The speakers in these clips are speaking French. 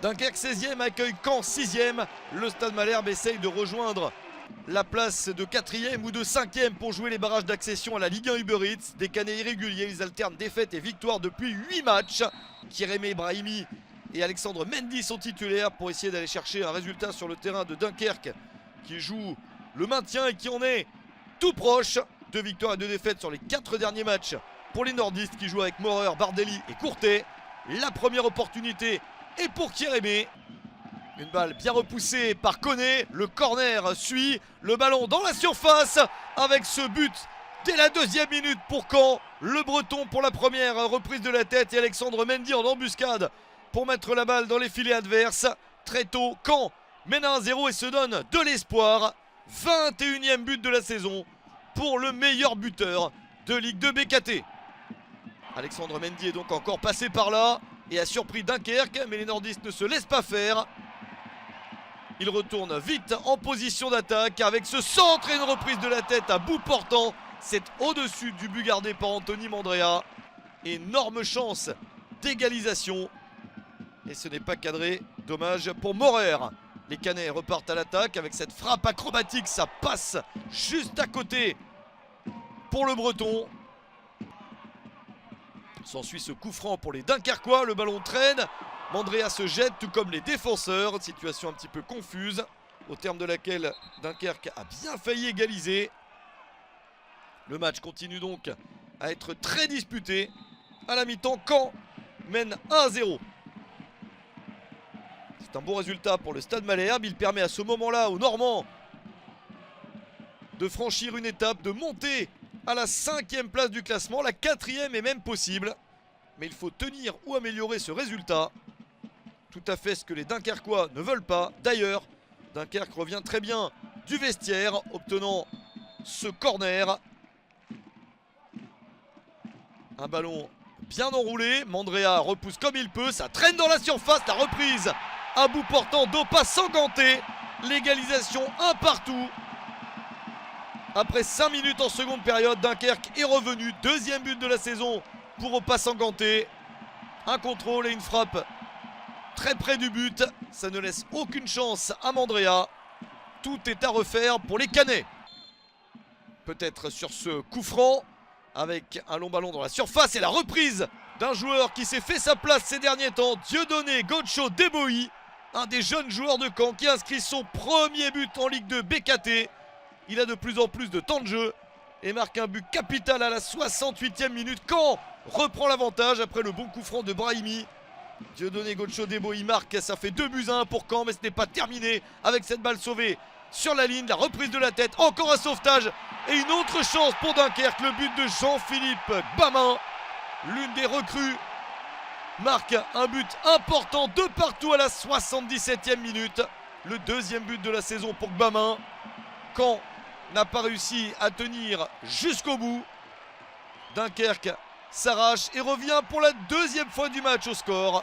Dunkerque 16e accueille Caen 6e. Le Stade Malherbe essaye de rejoindre la place de 4e ou de 5e pour jouer les barrages d'accession à la Ligue 1 Uber Eats. Des Canets irréguliers, ils alternent défaites et victoires depuis 8 matchs. Kérémé Brahimi et Alexandre Mendy sont titulaires pour essayer d'aller chercher un résultat sur le terrain de Dunkerque qui joue le maintien et qui en est tout proche. 2 victoires et 2 défaites sur les 4 derniers matchs pour les nordistes qui jouent avec Maurer, Bardelli et Courtet. La première opportunité est pour Kérémé. Une balle bien repoussée par Koné. Le corner suit. Le ballon dans la surface avec ce but dès la 2e minute pour Caen. Le Breton pour la première reprise de la tête et Alexandre Mendy en embuscade pour mettre la balle dans les filets adverses. Très tôt, Caen mène à 1-0 et se donne de l'espoir. 21e but de la saison pour le meilleur buteur de Ligue 2 BKT. Alexandre Mendy est donc encore passé par là et a surpris Dunkerque, mais les nordistes ne se laissent pas faire. Il retourne vite en position d'attaque avec ce centre et une reprise de la tête à bout portant. C'est au-dessus du but gardé par Anthony Mandrea. Énorme chance d'égalisation. Et ce n'est pas cadré. Dommage pour Maurer. Les Canets repartent à l'attaque avec cette frappe acrobatique. Ça passe juste à côté pour le Breton. S'ensuit ce coup franc pour les Dunkerquois. Le ballon traîne. Mandrea se jette tout comme les défenseurs. Situation un petit peu confuse au terme de laquelle Dunkerque a bien failli égaliser. Le match continue donc à être très disputé. À la mi-temps, Caen mène 1-0. C'est un bon résultat pour le Stade Malherbe. Il permet à ce moment-là aux Normands de franchir une étape, de monter à la 5e place du classement. La 4e est même possible. Mais il faut tenir ou améliorer ce résultat. Tout à fait ce que les Dunkerquois ne veulent pas. D'ailleurs, Dunkerque revient très bien du vestiaire, obtenant ce corner. Un ballon bien enroulé. Mandrea repousse comme il peut. Ça traîne dans la surface. La reprise à bout portant d'Opa Sanganté. L'égalisation un partout. Après 5 minutes en seconde période, Dunkerque est revenu. 2e but de la saison pour Opa Sanganté. Un contrôle et une frappe très près du but. Ça ne laisse aucune chance à Mandrea. Tout est à refaire pour les Canets. Peut-être sur ce coup franc avec un long ballon dans la surface et la reprise d'un joueur qui s'est fait sa place ces derniers temps. Dieudonné Gocho Deboï, un des jeunes joueurs de Caen qui inscrit son premier but en Ligue 2 BKT. Il a de plus en plus de temps de jeu et marque un but capital à la 68e minute. Caen reprend l'avantage après le bon coup franc de Brahimi. Dieudonné Gocho Deboï marque, ça fait 2-1 pour Caen, mais ce n'est pas terminé avec cette balle sauvée sur la ligne. La reprise de la tête, encore un sauvetage et une autre chance pour Dunkerque. Le but de Jean-Philippe Gbamin, l'une des recrues, marque un but important de partout à la 77e minute. Le 2e but de la saison pour Gbamin. Caen n'a pas réussi à tenir jusqu'au bout. Dunkerque s'arrache et revient pour la 2e fois du match au score.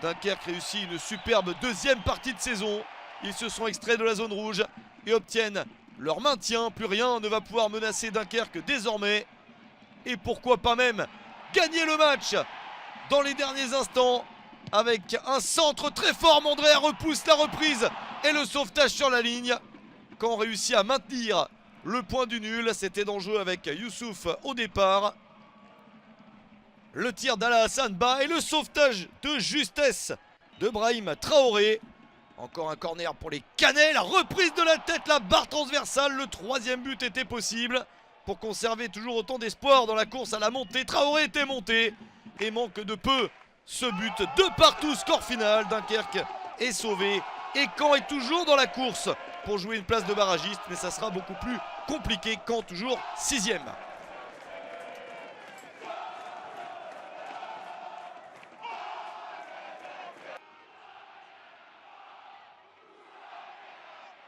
Dunkerque réussit une superbe 2e partie de saison. Ils se sont extraits de la zone rouge et obtiennent leur maintien. Plus rien ne va pouvoir menacer Dunkerque désormais. Et pourquoi pas même gagner le match dans les derniers instants avec un centre très fort. Mandrea repousse la reprise et le sauvetage sur la ligne. Caen réussit à maintenir le point du nul. C'était dangereux avec Youssouf au départ. Le tir d'Ala Hassan bas et le sauvetage de justesse de Brahim Traoré. Encore un corner pour les Canets. La reprise de la tête, la barre transversale. Le 3e but était possible pour conserver toujours autant d'espoir dans la course à la montée. Traoré était monté et manque de peu ce but de partout. Score final. Dunkerque est sauvé et Caen est toujours dans la course pour jouer une place de barragiste, mais ça sera beaucoup plus compliqué. Caen toujours 6e.